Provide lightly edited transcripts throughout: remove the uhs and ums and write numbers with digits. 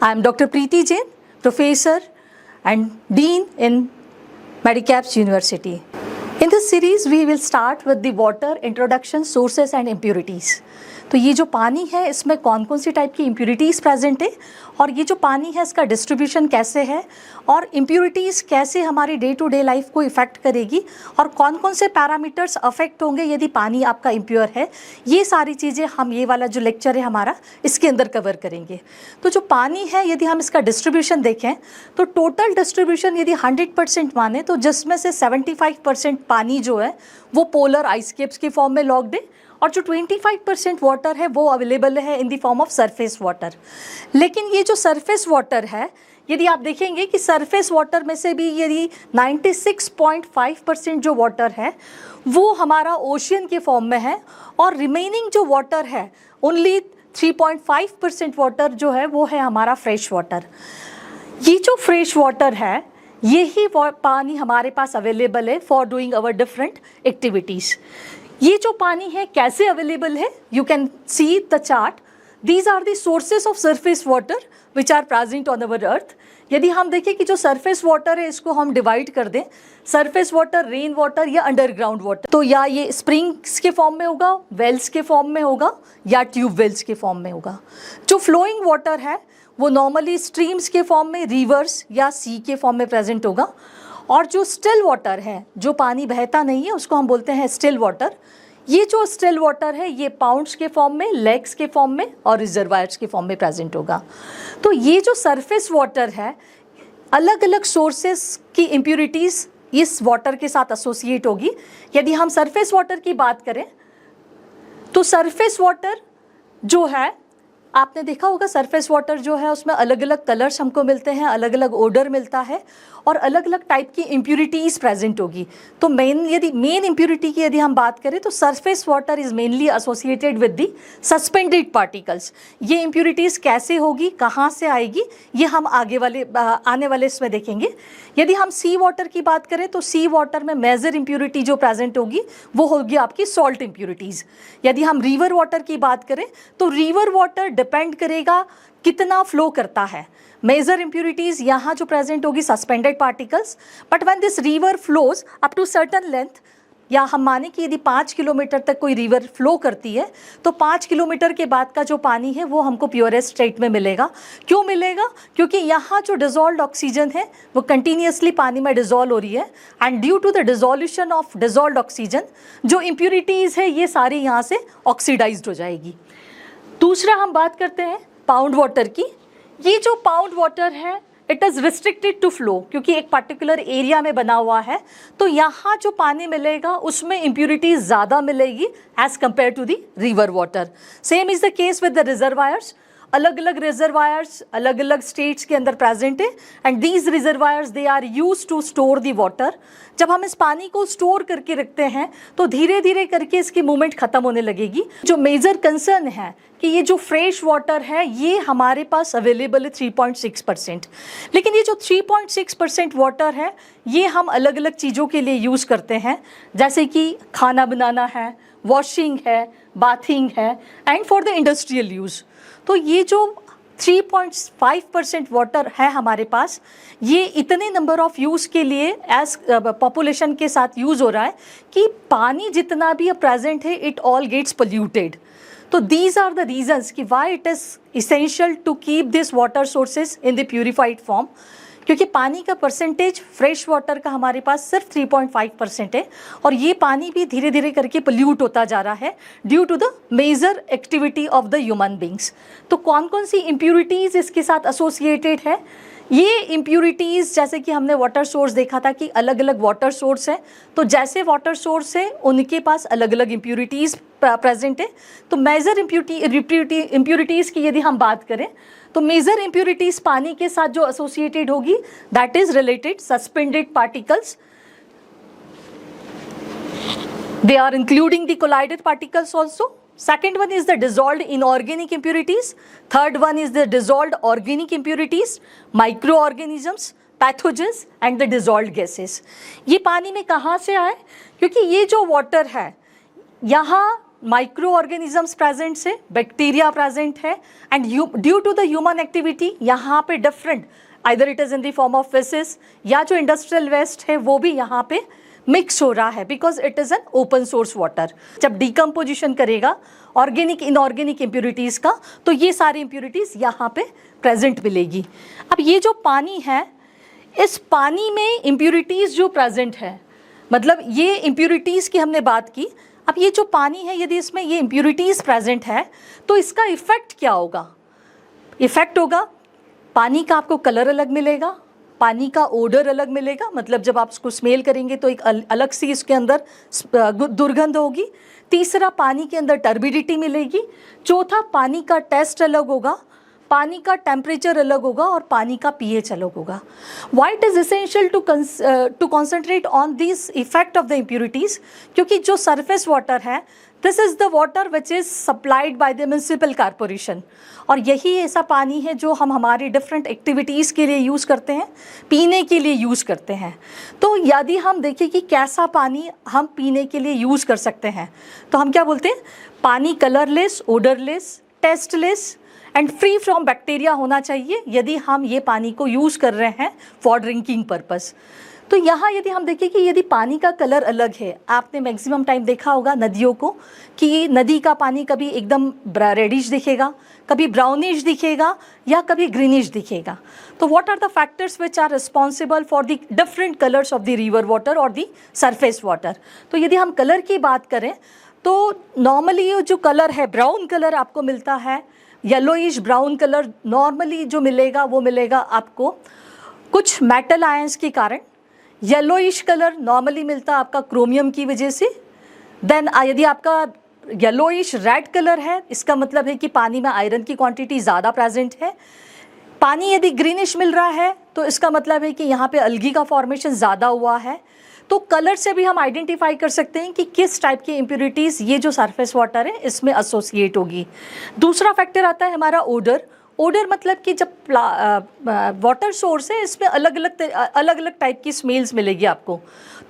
I am Dr. Preeti Jain, Professor and Dean in Medicaps University. In this series, we will start with the water introduction, sources and impurities. तो ये जो पानी है इसमें कौन कौन सी टाइप की इम्प्यूरिटीज़ प्रेजेंट है और ये जो पानी है इसका डिस्ट्रीब्यूशन कैसे है और इम्प्यूरिटीज़ कैसे हमारी डे टू डे लाइफ को इफ़ेक्ट करेगी और कौन कौन से पैरामीटर्स अफेक्ट होंगे यदि पानी आपका इम्प्योर है, ये सारी चीज़ें हम ये वाला जो लेक्चर है हमारा इसके अंदर कवर करेंगे। तो जो पानी है यदि हम इसका डिस्ट्रीब्यूशन देखें तो टोटल डिस्ट्रीब्यूशन यदि 100% माने तो जिसमें से 75% पानी जो है वो पोलर आइस केप्स के फॉर्म में लॉक्ड है और जो 25% वाटर है वो अवेलेबल है इन the form of surface water. लेकिन ये जो सरफेस वाटर है यदि आप देखेंगे कि सरफेस वाटर में से भी यदि 96.5% जो वाटर है वो हमारा ओशियन के फॉर्म में है और रिमेनिंग जो वाटर है ओनली 3.5% वाटर जो है वो है हमारा फ्रेश वाटर। ये जो फ्रेश वाटर है यही पानी हमारे पास अवेलेबल है for doing our different activities. ये जो पानी है कैसे अवेलेबल है, you can see the chart. These are the sources of surface water which are present on our earth. यदि हम देखें कि जो सरफेस वाटर है इसको हम डिवाइड कर दें, सरफेस वाटर, रेन वाटर या अंडरग्राउंड वाटर, तो या ये स्प्रिंग्स के फॉर्म में होगा, वेल्स के फॉर्म में होगा या ट्यूब वेल्स के फॉर्म में होगा। जो फ्लोइंग वाटर है वो नॉर्मली स्ट्रीम्स के फॉर्म में, रिवर्स या सी के फॉर्म में प्रेजेंट होगा। और जो स्टिल वाटर है, जो पानी बहता नहीं है, उसको हम बोलते हैं स्टिल वाटर। ये जो स्टिल वाटर है ये पाउंड्स के फॉर्म में, लेक्स के फॉर्म में और रिजर्वायर्स के फॉर्म में प्रेजेंट होगा। तो ये जो सरफेस वाटर है अलग अलग सोर्सेस की इम्प्यूरिटीज़ इस वाटर के साथ एसोसिएट होगी। यदि हम सरफेस वाटर की बात करें तो सरफेस वाटर जो है आपने देखा होगा, सरफेस वाटर जो है उसमें अलग अलग कलर्स हमको मिलते हैं, अलग अलग ओडर मिलता है और अलग अलग टाइप की इम्प्यूरिटीज़ प्रेजेंट होगी। तो मेन इम्प्यूरिटी की यदि हम बात करें तो surface water is mainly associated with the suspended particles. ये इम्प्यूरिटीज़ कैसे होगी, कहाँ से आएगी, ये हम आने वाले इसमें देखेंगे। यदि हम सी वाटर की बात करें तो सी वाटर में मेजर इम्प्यूरिटी जो प्रेजेंट होगी वो होगी आपकी सॉल्ट इम्प्यूरिटीज़। यदि हम रिवर वाटर की बात करें तो रिवर वाटर डिपेंड करेगा कितना फ्लो करता है। मेजर इम्प्यूरिटीज़ यहाँ जो प्रेजेंट होगी suspended particles, but when this river flows up to certain length, या हम माने कि यदि 5 किलोमीटर तक कोई रिवर फ्लो करती है तो 5 किलोमीटर के बाद का जो पानी है वो हमको प्योरेस्ट स्टेट में मिलेगा। क्यों मिलेगा? क्योंकि यहाँ जो डिजॉल्व्ड ऑक्सीजन है वो कंटिन्यूसली पानी में डिजॉल्व हो रही है and due to the dissolution of dissolved oxygen जो इम्प्यूरिटीज़ है ये सारी यहाँ से ऑक्सीडाइज्ड हो जाएगी। दूसरा हम बात करते हैं पाउंड वाटर की। ये जो पाउंड वाटर है it is restricted to flow, क्योंकि एक पर्टिकुलर एरिया में बना हुआ है तो यहाँ जो पानी मिलेगा उसमें इम्प्यूरिटीज ज़्यादा मिलेगी as compare to the river water. Same is the case with the reservoirs. अलग अलग रिजर्वायर्स अलग अलग स्टेट्स के अंदर प्रेजेंट है and these reservoirs they are use to store the water. जब हम इस पानी को स्टोर करके रखते हैं तो धीरे धीरे करके इसकी मूवमेंट ख़त्म होने लगेगी। जो मेजर कंसर्न है कि ये जो फ्रेश वाटर है ये हमारे पास अवेलेबल है 3.6%, लेकिन ये जो 3.6% वाटर है ये हम अलग अलग चीज़ों के लिए यूज़ करते हैं, जैसे कि खाना बनाना है, वॉशिंग है, बाथिंग है and for the industrial use. तो ये जो 3.5% वाटर है हमारे पास ये इतने नंबर ऑफ यूज़ के लिए एज पॉपुलेशन के साथ यूज़ हो रहा है कि पानी जितना भी प्रेजेंट है इट ऑल गेट्स पोल्यूटेड। तो दीज आर द रीजन्स कि why it is essential to keep this water sources in the purified form, क्योंकि पानी का परसेंटेज फ्रेश वाटर का हमारे पास सिर्फ 3.5% है और ये पानी भी धीरे धीरे करके पोल्यूट होता जा रहा है due to the major activity of the human beings. तो कौन कौन सी इम्प्यूरिटीज़ इसके साथ एसोसिएटेड है? ये इम्प्यूरिटीज़ जैसे कि हमने वाटर सोर्स देखा था कि अलग अलग वाटर सोर्स हैं, तो जैसे वाटर सोर्स है उनके पास अलग अलग इम्प्यूरिटीज़ प्रेजेंट है। तो मेजर इम्प्यूरिटीज़ की यदि हम बात करें तो मेजर इम्प्यूरिटीज़ पानी के साथ जो एसोसिएटेड होगी that is related suspended particles. They are including the colloided particles also. Second one is the dissolved inorganic impurities. Third one is the dissolved organic impurities, microorganisms, pathogens and the dissolved gases. ये पानी में कहाँ से आए? क्योंकि ये जो water है यहाँ माइक्रो ऑर्गेनिजम्स प्रेजेंट है, बैक्टीरिया प्रेजेंट है, and due to the human activity यहाँ पे different, either it is in the form of faeces या जो इंडस्ट्रियल वेस्ट है वो भी यहाँ पे मिक्स हो रहा है, because it is an open source water. जब डिकम्पोजिशन करेगा ऑर्गेनिक इनऑर्गेनिक इम्प्यूरिटीज़ का, तो ये सारी इम्प्यूरिटीज़ यहाँ पे प्रेजेंट मिलेगी। अब ये जो पानी है, इस पानी में इम्प्यूरिटीज़ जो प्रेजेंट है, मतलब ये इम्प्यूरिटीज़ की हमने बात की। अब ये जो पानी है, यदि इसमें ये इम्प्यूरिटीज़ प्रेजेंट है तो इसका इफ़ेक्ट क्या होगा? इफ़ेक्ट होगा पानी का, आपको कलर अलग मिलेगा, पानी का ओडर अलग मिलेगा, मतलब जब आप उसको स्मेल करेंगे तो एक अलग सी इसके अंदर दुर्गंध होगी। तीसरा, पानी के अंदर टर्बिडिटी मिलेगी। चौथा, पानी का टेस्ट अलग होगा, पानी का टेम्परेचर अलग होगा और पानी का पीएच अलग होगा। Why it is essential to concentrate on this effect of the impurities? क्योंकि जो सरफेस वाटर है, this is the water which is supplied by the municipal corporation, और यही ऐसा पानी है जो हम हमारी डिफरेंट एक्टिविटीज़ के लिए यूज़ करते हैं, पीने के लिए यूज़ करते हैं। तो यदि हम देखें कि कैसा पानी हम पीने के लिए यूज़ कर सकते हैं, तो हम क्या बोलते हैं? पानी colourless, odourless, tasteless and free from bacteria होना चाहिए यदि हम ये पानी को यूज़ कर रहे हैं फॉर ड्रिंकिंग पर्पस। तो यहाँ यदि हम देखें कि यदि पानी का कलर अलग है, आपने मैक्सिमम टाइम देखा होगा नदियों को कि नदी का पानी कभी एकदम रेडिश दिखेगा, कभी ब्राउनिश दिखेगा या कभी ग्रीनिश दिखेगा। तो what are the factors which are responsible for the different colours of the river water और द सरफेस वाटर? तो यदि हम कलर की बात करें तो नॉर्मली ये जो कलर है, ब्राउन कलर आपको मिलता है, येलोइश ब्राउन कलर नॉर्मली जो मिलेगा वो मिलेगा आपको कुछ मेटल आयंस के कारण। येलोइश कलर नॉर्मली मिलता है आपका क्रोमियम की वजह से। देन यदि आपका येलोइश रेड कलर है, इसका मतलब है कि पानी में आयरन की क्वांटिटी ज़्यादा प्रेजेंट है। पानी यदि ग्रीनिश मिल रहा है तो इसका मतलब है कि यहाँ पे अलगी का फॉर्मेशन ज़्यादा हुआ है। तो कलर से भी हम आइडेंटिफाई कर सकते हैं कि किस टाइप की इम्प्यूरिटीज़ ये जो सरफेस वाटर है इसमें एसोसिएट होगी। दूसरा फैक्टर आता है हमारा ओडर। ओडर मतलब कि जब वाटर सोर्स है, इसमें अलग अलग टाइप की स्मेल्स मिलेगी आपको।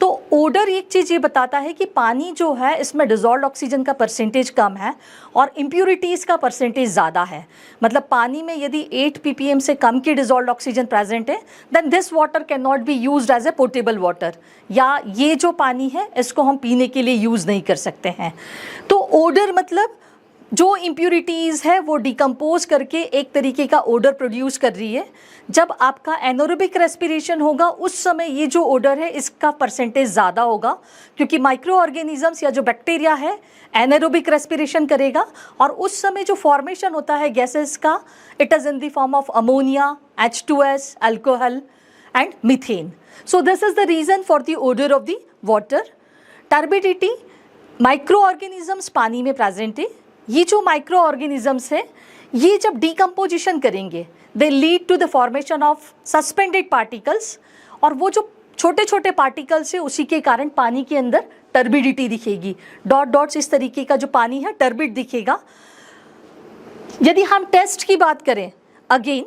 तो ओडर एक चीज़ ये बताता है कि पानी जो है इसमें डिज़ोल्व्ड ऑक्सीजन का परसेंटेज कम है और इम्प्यूरिटीज़ का परसेंटेज ज़्यादा है। मतलब पानी में यदि 8 ppm से कम की डिज़ोल्व्ड ऑक्सीजन प्रेजेंट है, then this water can not be used as a portable water, या ये जो पानी है इसको हम पीने के लिए यूज़ नहीं कर सकते हैं। तो ओडर मतलब जो इम्प्यूरिटीज़ है वो डिकम्पोज करके एक तरीके का ओडर प्रोड्यूस कर रही है। जब आपका एनोरोबिक रेस्पिरेशन होगा उस समय ये जो ओडर है इसका परसेंटेज ज़्यादा होगा, क्योंकि माइक्रो ऑर्गेनिजम्स या जो बैक्टीरिया है एनारोबिक रेस्पिरेशन करेगा और उस समय जो फॉर्मेशन होता है गैसेस का, it is in the form of ammonia, H2S, alcohol and methane. So this is the reason for the odour of the water. Turbidity, micro organisms पानी में प्रेजेंट है। ये जो माइक्रो ऑर्गेनिजम्स है ये जब डिकम्पोजिशन करेंगे they lead to the formation of suspended particles, और वो जो छोटे छोटे पार्टिकल्स है उसी के कारण पानी के अंदर टर्बिडिटी दिखेगी। डॉट डॉट्स इस तरीके का जो पानी है टर्बिड दिखेगा। यदि हम टेस्ट की बात करें, अगेन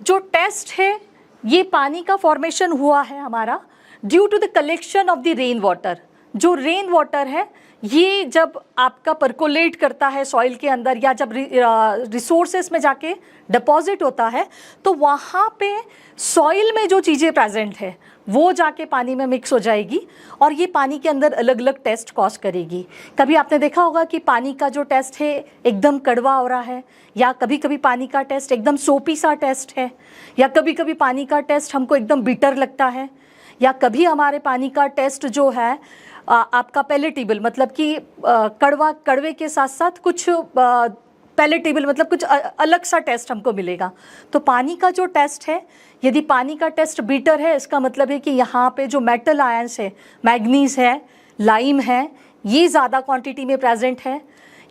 जो टेस्ट है ये पानी का फॉर्मेशन हुआ है हमारा due to the collection of the rain water. जो रेन वाटर है ये जब आपका परकोलेट करता है सॉइल के अंदर या जब रिसोर्सेस में जाके डिपॉजिट होता है तो वहाँ पे सॉइल में जो चीज़ें प्रेजेंट है वो जाके पानी में मिक्स हो जाएगी और ये पानी के अंदर अलग अलग टेस्ट कॉज करेगी। कभी आपने देखा होगा कि पानी का जो टेस्ट है एकदम कड़वा हो रहा है, या कभी कभी पानी का टेस्ट एकदम सोपी सा टेस्ट है, या कभी कभी पानी का टेस्ट हमको एकदम बिटर लगता है, या कभी हमारे पानी का टेस्ट जो है आपका पैलेटेबल मतलब कि कड़वे के साथ साथ कुछ पैलेटेबल मतलब कुछ अलग सा टेस्ट हमको मिलेगा। तो पानी का जो टेस्ट है, यदि पानी का टेस्ट बीटर है इसका मतलब है कि यहाँ पे जो मेटल आयंस है, मैग्नीज है, लाइम है, ये ज़्यादा क्वांटिटी में प्रेजेंट है।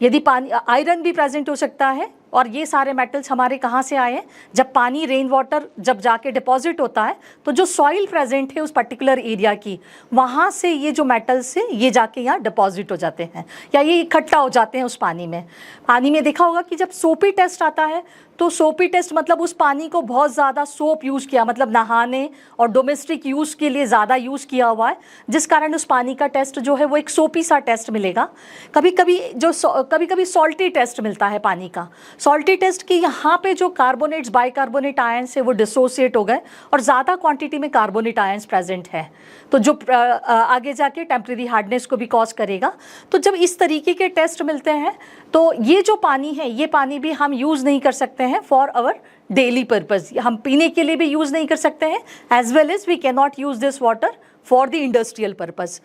यदि पानी आयरन भी प्रेजेंट हो सकता है और ये सारे मेटल्स हमारे कहाँ से आए हैं? जब पानी रेन वाटर जब जाके डिपॉजिट होता है तो जो सॉइल प्रेजेंट है उस पर्टिकुलर एरिया की, वहाँ से ये जो मेटल्स है ये जाके यहाँ डिपॉजिट हो जाते हैं या ये इकट्ठा हो जाते हैं उस पानी में। पानी में देखा होगा कि जब सोपी टेस्ट आता है तो सोपी टेस्ट मतलब उस पानी को बहुत ज़्यादा सोप यूज़ किया, मतलब नहाने और डोमेस्टिक यूज़ के लिए ज़्यादा यूज़ किया हुआ है, जिस कारण उस पानी का टेस्ट जो है वो एक सोपी सा टेस्ट मिलेगा। कभी कभी सॉल्टी टेस्ट मिलता है पानी का। सॉल्टी टेस्ट की यहाँ पे जो कार्बोनेट्स बाइकार्बोनेट आयंस है वो डिसोसिएट हो गए और ज़्यादा क्वांटिटी में कार्बोनेट आयंस प्रेजेंट है, तो जो आगे जाके टेम्परेरी हार्डनेस को भी कॉज करेगा। तो जब इस तरीके के टेस्ट मिलते हैं तो ये जो पानी है ये पानी भी हम यूज़ नहीं कर सकते हैं फॉर आवर डेली पर्पस, हम पीने के लिए भी यूज़ नहीं कर सकते हैं, as well as we can not use this water for the industrial purpose.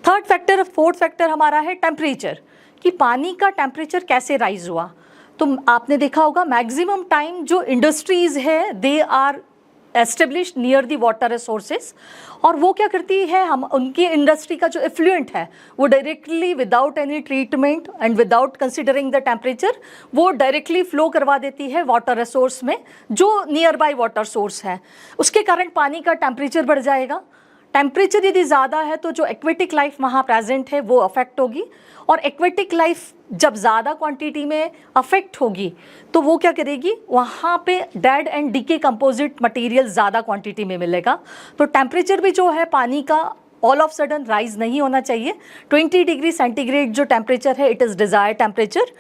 Fourth factor हमारा है टेम्परेचर, कि पानी का टेम्परेचर कैसे राइज हुआ। तो आपने देखा होगा मैक्सिमम टाइम जो इंडस्ट्रीज़ है they are establish near the water resources, और वो क्या करती है, हम उनकी इंडस्ट्री का जो एफ्लुएंट है वो directly without any treatment and without considering the temperature वो डायरेक्टली फ्लो करवा देती है वाटर रिसोर्स में जो नियर बाई वाटर सोर्स है। उसके कारण पानी का टेम्परेचर बढ़ जाएगा। टेम्परेचर यदि ज़्यादा है तो जो एक्वेटिक लाइफ वहाँ प्रेजेंट है वो अफेक्ट होगी, और एक्वेटिक लाइफ जब ज़्यादा क्वांटिटी में अफेक्ट होगी तो वो क्या करेगी, वहाँ पे dead and decay composite material ज़्यादा क्वांटिटी में मिलेगा। तो टेम्परेचर भी जो है पानी का ऑल ऑफ सडन राइज नहीं होना चाहिए। 20 डिग्री सेंटीग्रेड जो टेम्परेचर है it is desired temperature.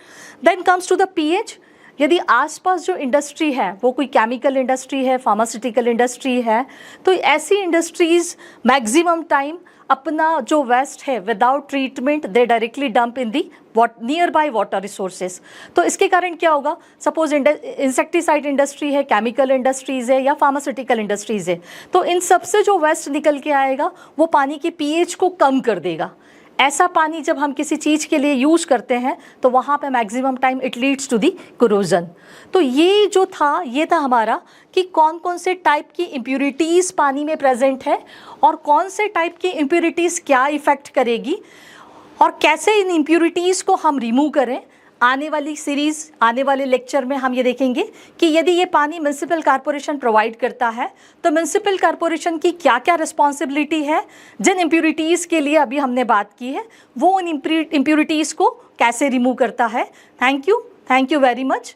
Then comes to the pH. यदि आसपास जो इंडस्ट्री है वो कोई केमिकल इंडस्ट्री है, फार्मास्यूटिकल इंडस्ट्री है, तो ऐसी इंडस्ट्रीज़ मैक्सिमम टाइम अपना जो वेस्ट है without treatment they directly dump in the near by water resources. तो इसके कारण क्या होगा, सपोज इंसेक्टिसाइड इंडस्ट्री है, केमिकल इंडस्ट्रीज़ है या फार्मास्यूटिकल इंडस्ट्रीज़ है, तो इन सब से जो वेस्ट निकल के आएगा वो पानी के पीएच को कम कर देगा। ऐसा पानी जब हम किसी चीज़ के लिए यूज़ करते हैं तो वहाँ पे maximum time it leads to the corrosion. तो ये जो था ये था हमारा कि कौन कौन से टाइप की इम्प्यूरिटीज़ पानी में प्रेजेंट है और कौन से टाइप की इम्प्यूरिटीज़ क्या इफ़ेक्ट करेगी और कैसे इन इम्प्यूरिटीज़ को हम रिमूव करें। आने वाली सीरीज़, आने वाले लेक्चर में हम ये देखेंगे कि यदि ये पानी म्युनिसिपल कॉरपोरेशन प्रोवाइड करता है तो म्युनिसिपल कॉरपोरेशन की क्या क्या रिस्पॉन्सिबिलिटी है, जिन इम्प्यूरिटीज़ के लिए अभी हमने बात की है वो उन इम्प्यूरिटीज़ को कैसे रिमूव करता है। Thank you very much.